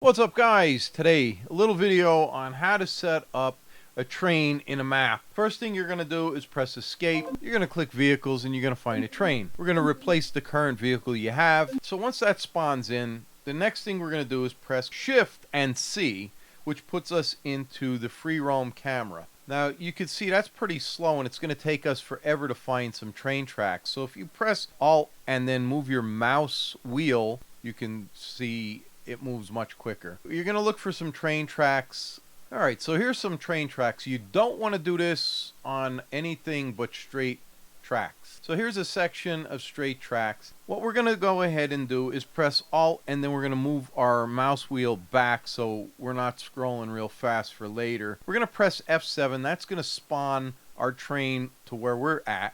What's up, guys? Today a little video on how to set up a train in a map. First thing you're going to do is press escape. You're going to click vehicles and you're going to find a train. We're going to replace the current vehicle you have. So once that spawns in, the next thing we're going to do is press shift and C, which puts us into the free roam camera. Now you can see that's pretty slow and it's going to take us forever to find some train tracks. So if you press Alt and then move your mouse wheel, you can see it moves much quicker. You're going to look for some train tracks. Alright, so here's some train tracks. You don't want to do this on anything but straight tracks. So here's a section of straight tracks. What we're going to go ahead and do is press Alt and then we're going to move our mouse wheel back so we're not scrolling real fast for later. We're going to press F7. That's going to spawn our train to where we're at.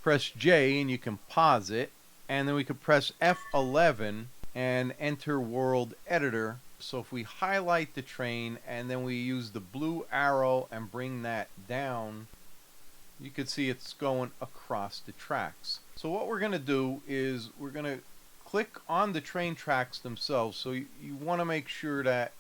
Press J and you can pause it. And then we can press F11 and enter world editor. So if we highlight the train and then we use the blue arrow and bring that down, you can see it's going across the tracks. So what we're going to do is we're going to click on the train tracks themselves. So you want to make sure that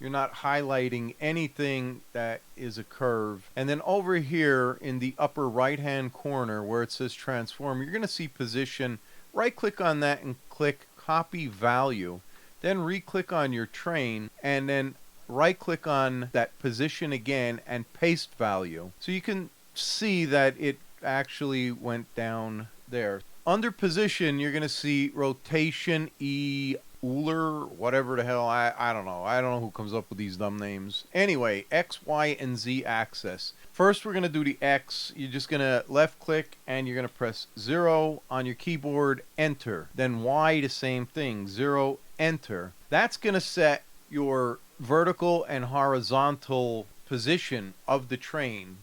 you're not highlighting anything that is a curve. And then over here in the upper right hand corner where it says transform, you're going to see position. Right click on that and click copy value, then re-click on your train and then right click on that position again and paste value. So you can see that it actually went down there. Under position you're going to see rotation E Euler, whatever the hell, I don't know. I don't know who comes up with these dumb names. Anyway, X, Y, and Z axis. First we're going to do the X. You're just going to left click and you're going to press 0 on your keyboard, enter. Then Y, the same thing, 0, enter. That's going to set your vertical and horizontal position of the train.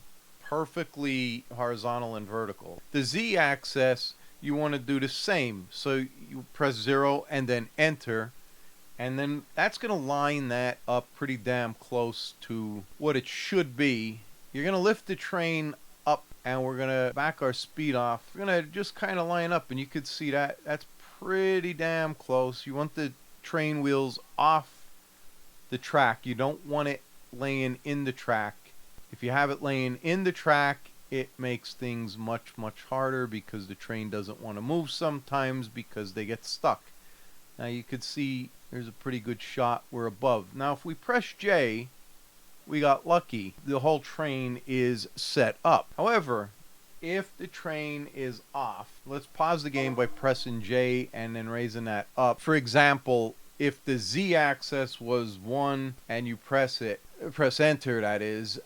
Perfectly horizontal and vertical. The Z axis, you want to do the same. So you press 0 and then enter. And then that's going to line that up pretty damn close to what it should be. You're going to lift the train up and we're going to back our speed off. We're going to just kind of line up and you could see that that's pretty damn close. You want the train wheels off the track. You don't want it laying in the track. If you have it laying in the track, it makes things much harder because the train doesn't want to move sometimes because they get stuck. Now you could see there's a pretty good shot. We're above. Now if we press J, we got lucky. The whole train is set up. However, if the train is off, let's pause the game by pressing J and then raising that up. For example, if the Z axis was 1 and you press enter, that is,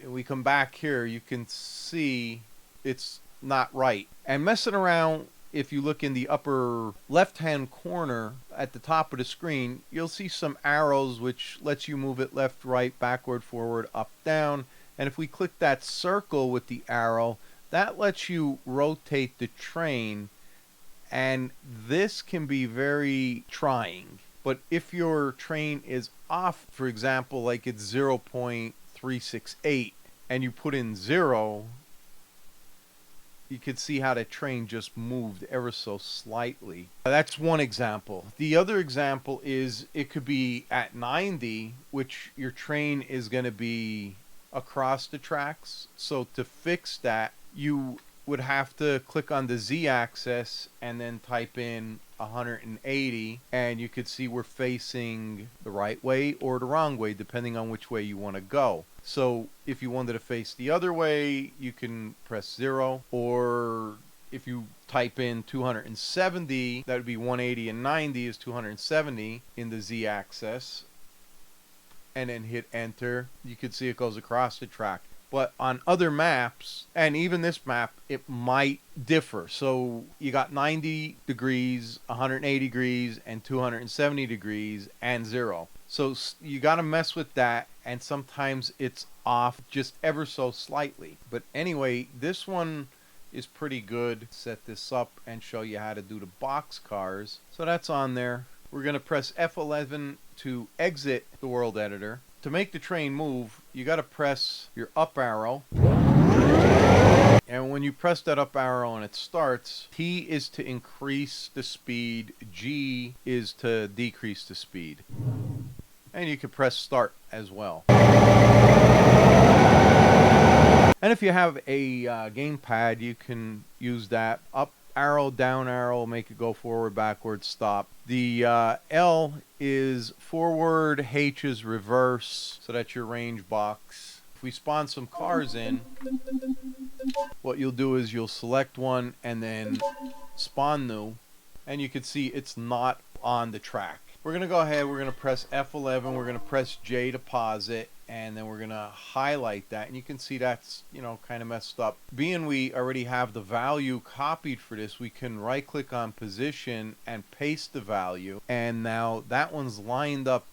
we come back here, you can see it's not right. And messing around, if you look in the upper left hand corner at the top of the screen, you'll see some arrows which lets you move it left, right, backward, forward, up, down. And if we click that circle with the arrow, that lets you rotate the train. And this can be very trying. But if your train is off, for example, like it's 0.368, and you put in 0, you could see how the train just moved ever so slightly. That's one example. The other example is it could be at 90, which your train is going to be across the tracks. So to fix that, you would have to click on the Z axis and then type in 180, and you could see we're facing the right way or the wrong way depending on which way you want to go. So if you wanted to face the other way, you can press 0, or if you type in 270, that would be 180 and 90 is 270 in the Z axis, and then hit enter. You can see it goes across the track. But on other maps, and even this map, it might differ. So you got 90 degrees, 180 degrees, and 270 degrees, and 0. So you got to mess with that, and sometimes it's off just ever so slightly. But anyway, this one is pretty good. Set this up and show you how to do the boxcars. So that's on there. We're going to press F11 to exit the world editor. To make the train move, you got to press your up arrow And when you press that up arrow and it starts, T is to increase the speed, G is to decrease the speed. And you can press start as well. And if you have a gamepad, you can use that. Up arrow, down arrow, make it go forward, backward, stop. The L is forward, H is reverse, so that's your range box. If we spawn some cars in, what you'll do is you'll select one and then spawn new, and you can see it's not on the track. We're going to go ahead, we're going to press F11, we're going to press J to pause it, and then we're going to highlight that, and you can see that's, you know, kind of messed up. Being we already have the value copied for this, we can right click on position and paste the value, and now that one's lined up,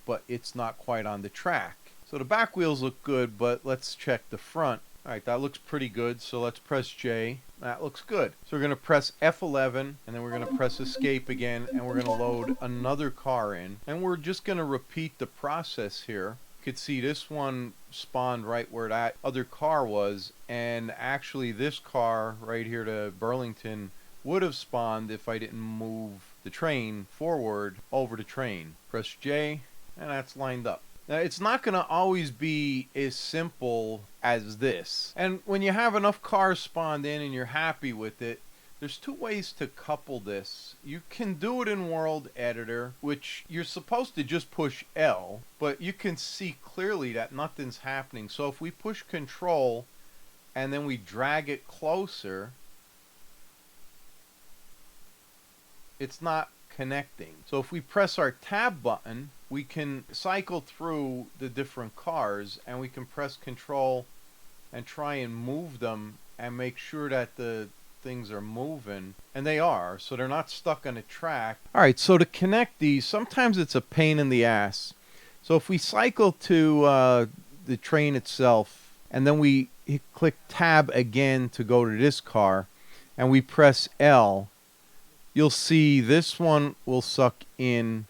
but it's not quite on the track. So the back wheels look good, but let's check the front. Alright, that looks pretty good, so let's press J. That looks good. So we're going to press F11, and then we're going to press escape again, and we're going to load another car in. And we're just going to repeat the process here. You could see this one spawned right where that other car was, and actually this car right here to Burlington would have spawned if I didn't move the train forward over the train. Press J, and that's lined up. Now, it's not going to always be as simple as this. And when you have enough cars spawned in and you're happy with it, there's two ways to couple this. You can do it in World Editor, which you're supposed to just push L, but you can see clearly that nothing's happening. So if we push Control and then we drag it closer, it's not connecting. So if we press our tab button, we can cycle through the different cars, and we can press Control and try and move them and make sure that the things are moving, and they are, so they're not stuck on a track. Alright, so to connect these, sometimes it's a pain in the ass. So if we cycle to the train itself, and then we click tab again to go to this car, and we press L, you'll see this one will suck in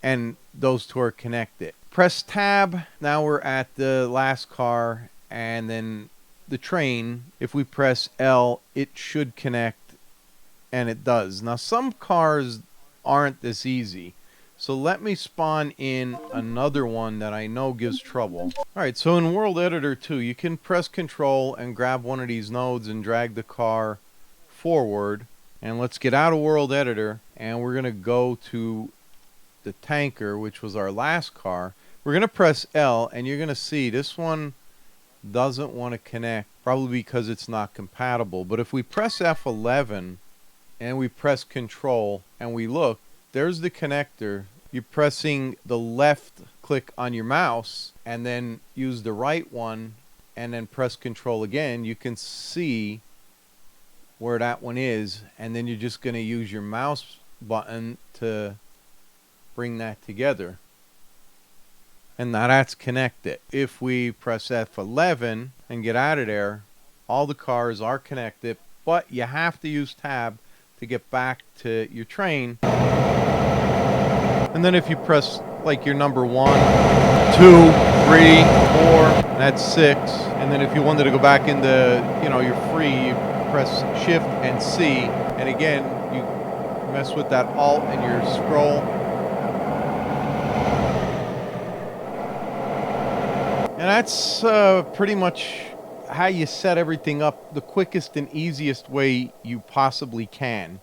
and those two are connected. Press tab, now we're at the last car, and then the train. If we press L, it should connect, and it does. Now some cars aren't this easy, so let me spawn in another one that I know gives trouble. Alright, so in World Editor 2, you can press Control and grab one of these nodes and drag the car forward. And let's get out of World Editor, and we're going to go to the tanker, which was our last car. We're going to press L, and you're going to see this one doesn't want to connect, probably because it's not compatible. But if we press F11 and we press Control and we look, there's the connector. You're pressing the left click on your mouse and then use the right one and then press Control again. You can see where that one is, and then you're just going to use your mouse button to bring that together, and now that's connected. If we press F11 and get out of there, all the cars are connected, but you have to use tab to get back to your train. And then if you press like your number 1, 2, 3, 4, that's 6, and then if you wanted to go back into, you know, you're free, you press Shift and C, and again you mess with that Alt and your scroll, and that's pretty much how you set everything up the quickest and easiest way you possibly can.